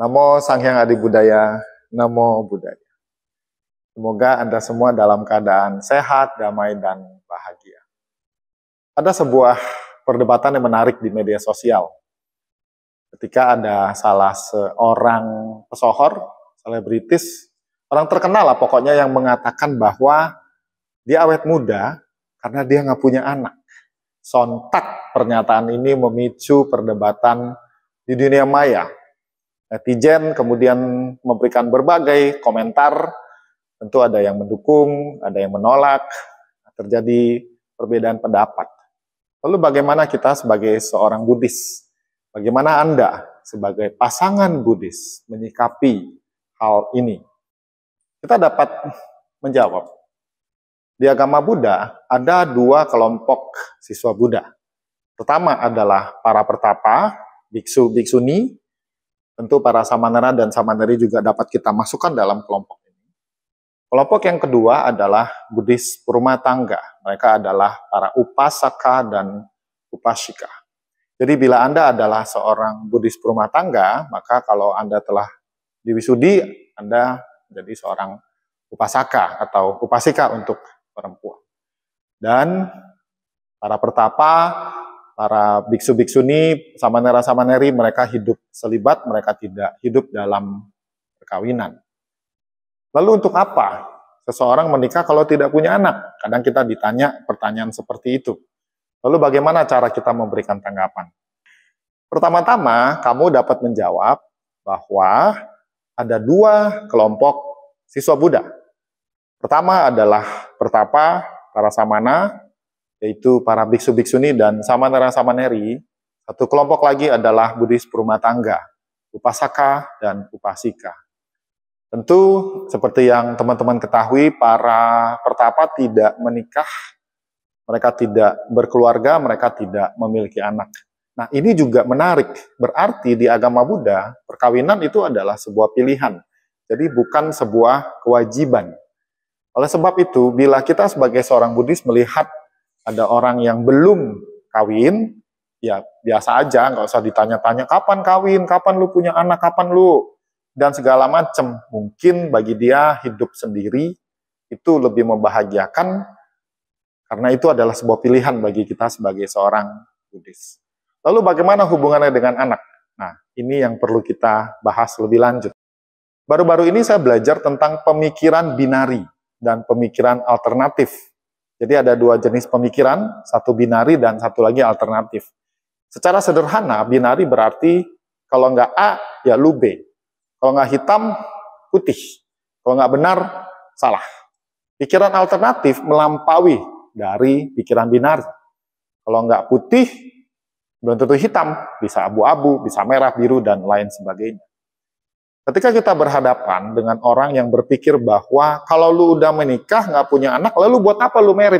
Namo Sang Hyang Adi Budaya, Namo Buddhaya. Semoga Anda semua dalam keadaan sehat, damai, dan bahagia. Ada sebuah perdebatan yang menarik di media sosial. Ketika ada salah seorang pesohor, selebritis, orang terkenal lah pokoknya yang mengatakan bahwa dia awet muda karena dia nggak punya anak. Sontak pernyataan ini memicu perdebatan di dunia maya. Netizen kemudian memberikan berbagai komentar, tentu ada yang mendukung, ada yang menolak, terjadi perbedaan pendapat. Lalu bagaimana kita sebagai seorang Buddhis, bagaimana Anda sebagai pasangan Buddhis menyikapi hal ini? Kita dapat menjawab. Di agama Buddha ada dua kelompok siswa Buddha. Pertama adalah para pertapa, biksu-biksuni. Tentu para samanera dan samaneri juga dapat kita masukkan dalam kelompok ini. Kelompok yang kedua adalah Buddhis rumah tangga. Mereka adalah para upasaka dan upasika. Jadi bila Anda adalah seorang Buddhis rumah tangga, maka kalau Anda telah diwisudi, Anda menjadi seorang upasaka atau upasika untuk perempuan. Dan para pertapa, para biksu-biksuni, samanera-samaneri, mereka hidup selibat, mereka tidak hidup dalam perkawinan. Lalu untuk apa seseorang menikah kalau tidak punya anak? Kadang kita ditanya pertanyaan seperti itu. Lalu bagaimana cara kita memberikan tanggapan? Pertama-tama, kamu dapat menjawab bahwa ada dua kelompok siswa Buddha. Pertama adalah pertapa, para samana, yaitu para biksu-biksuni dan samanera-samaneri. Satu kelompok lagi adalah Buddhis rumah tangga, upasaka dan upasika. Tentu seperti yang teman-teman ketahui, para pertapa tidak menikah, mereka tidak berkeluarga, mereka tidak memiliki anak. Nah, ini juga menarik, berarti di agama Buddha, perkawinan itu adalah sebuah pilihan, jadi bukan sebuah kewajiban. Oleh sebab itu, bila kita sebagai seorang Buddhis melihat ada orang yang belum kawin, ya biasa aja, nggak usah ditanya-tanya, kapan kawin, kapan lu punya anak, kapan lu, dan segala macam. Mungkin bagi dia hidup sendiri itu lebih membahagiakan, karena itu adalah sebuah pilihan bagi kita sebagai seorang Buddhis. Lalu bagaimana hubungannya dengan anak? Nah, ini yang perlu kita bahas lebih lanjut. Baru-baru ini saya belajar tentang pemikiran binari dan pemikiran alternatif. Jadi ada dua jenis pemikiran, satu binari dan satu lagi alternatif. Secara sederhana, binari berarti kalau nggak A, ya lu B. Kalau nggak hitam, putih. Kalau nggak benar, salah. Pikiran alternatif melampaui dari pikiran binari. Kalau nggak putih, belum tentu hitam. Bisa abu-abu, bisa merah, biru, dan lain sebagainya. Ketika kita berhadapan dengan orang yang berpikir bahwa kalau lu udah menikah, nggak punya anak, lalu buat apa lu merit?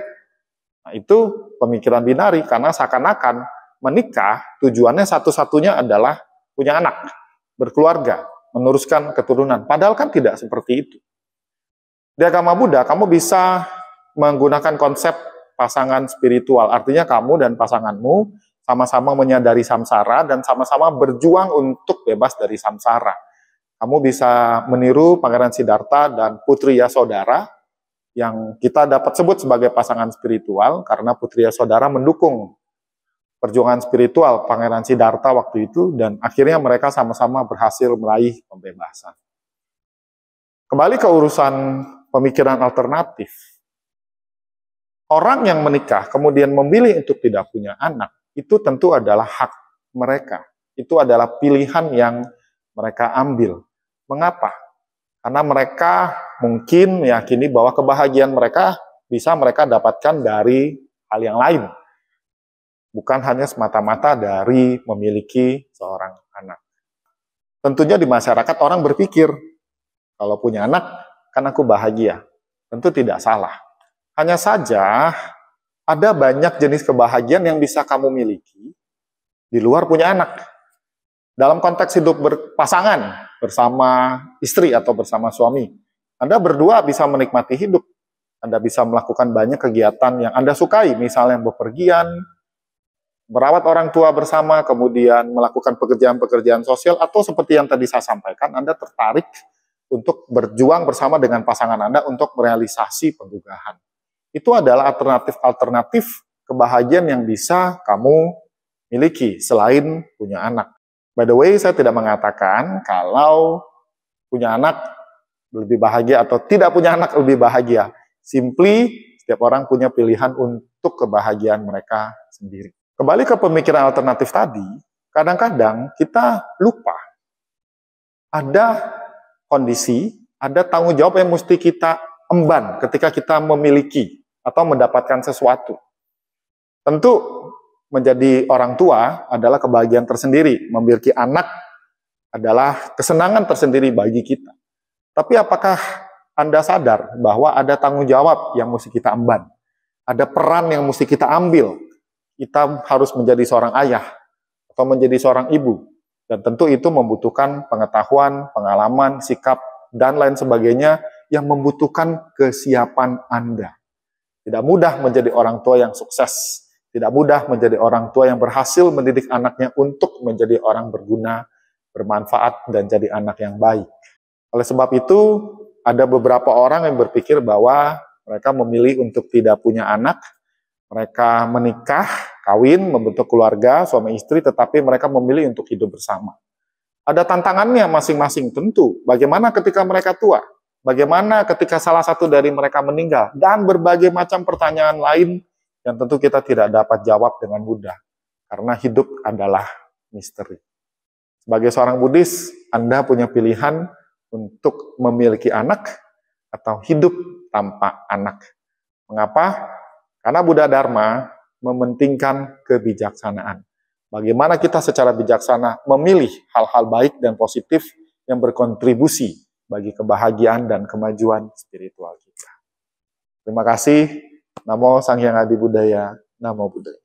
Nah, itu pemikiran binari, karena seakan-akan menikah tujuannya satu-satunya adalah punya anak, berkeluarga, meneruskan keturunan. Padahal kan tidak seperti itu. Di agama Buddha, kamu bisa menggunakan konsep pasangan spiritual. Artinya kamu dan pasanganmu sama-sama menyadari samsara dan sama-sama berjuang untuk bebas dari samsara. Kamu bisa meniru Pangeran Siddhartha dan Putri Yasodhara yang kita dapat sebut sebagai pasangan spiritual karena Putri Yasodhara mendukung perjuangan spiritual Pangeran Siddhartha waktu itu dan akhirnya mereka sama-sama berhasil meraih pembebasan. Kembali ke urusan pemikiran alternatif. Orang yang menikah kemudian memilih untuk tidak punya anak, itu tentu adalah hak mereka. Itu adalah pilihan yang mereka ambil. Mengapa? Karena mereka mungkin meyakini bahwa kebahagiaan mereka bisa mereka dapatkan dari hal yang lain. Bukan hanya semata-mata dari memiliki seorang anak. Tentunya di masyarakat orang berpikir, kalau punya anak, kan aku bahagia. Tentu tidak salah. Hanya saja, ada banyak jenis kebahagiaan yang bisa kamu miliki di luar punya anak. Dalam konteks hidup berpasangan, bersama istri atau bersama suami, Anda berdua bisa menikmati hidup. Anda bisa melakukan banyak kegiatan yang Anda sukai, misalnya bepergian, merawat orang tua bersama, kemudian melakukan pekerjaan-pekerjaan sosial, atau seperti yang tadi saya sampaikan, Anda tertarik untuk berjuang bersama dengan pasangan Anda untuk merealisasi penggugahan. Itu adalah alternatif-alternatif kebahagiaan yang bisa kamu miliki selain punya anak. By the way, saya tidak mengatakan kalau punya anak lebih bahagia atau tidak punya anak lebih bahagia. Simply, setiap orang punya pilihan untuk kebahagiaan mereka sendiri. Kembali ke pemikiran alternatif tadi, kadang-kadang kita lupa ada kondisi, ada tanggung jawab yang mesti kita emban ketika kita memiliki atau mendapatkan sesuatu. Tentu menjadi orang tua adalah kebahagiaan tersendiri, memiliki anak adalah kesenangan tersendiri bagi kita. Tapi apakah Anda sadar bahwa ada tanggung jawab yang mesti kita emban? Ada peran yang mesti kita ambil. Kita harus menjadi seorang ayah atau menjadi seorang ibu. Dan tentu itu membutuhkan pengetahuan, pengalaman, sikap, dan lain sebagainya yang membutuhkan kesiapan Anda. Tidak mudah menjadi orang tua yang sukses. Tidak mudah menjadi orang tua yang berhasil mendidik anaknya untuk menjadi orang berguna, bermanfaat, dan jadi anak yang baik. Oleh sebab itu, ada beberapa orang yang berpikir bahwa mereka memilih untuk tidak punya anak, mereka menikah, kawin, membentuk keluarga, suami istri, tetapi mereka memilih untuk hidup bersama. Ada tantangannya masing-masing tentu. Bagaimana ketika mereka tua? Bagaimana ketika salah satu dari mereka meninggal? Dan berbagai macam pertanyaan lain yang tentu kita tidak dapat jawab dengan mudah. Karena hidup adalah misteri. Sebagai seorang Buddhis, Anda punya pilihan untuk memiliki anak atau hidup tanpa anak. Mengapa? Karena Buddha Dharma mementingkan kebijaksanaan. Bagaimana kita secara bijaksana memilih hal-hal baik dan positif yang berkontribusi bagi kebahagiaan dan kemajuan spiritual kita. Terima kasih. Namo Sang Hyang Adi Buddhaya. Namo Buddhaya.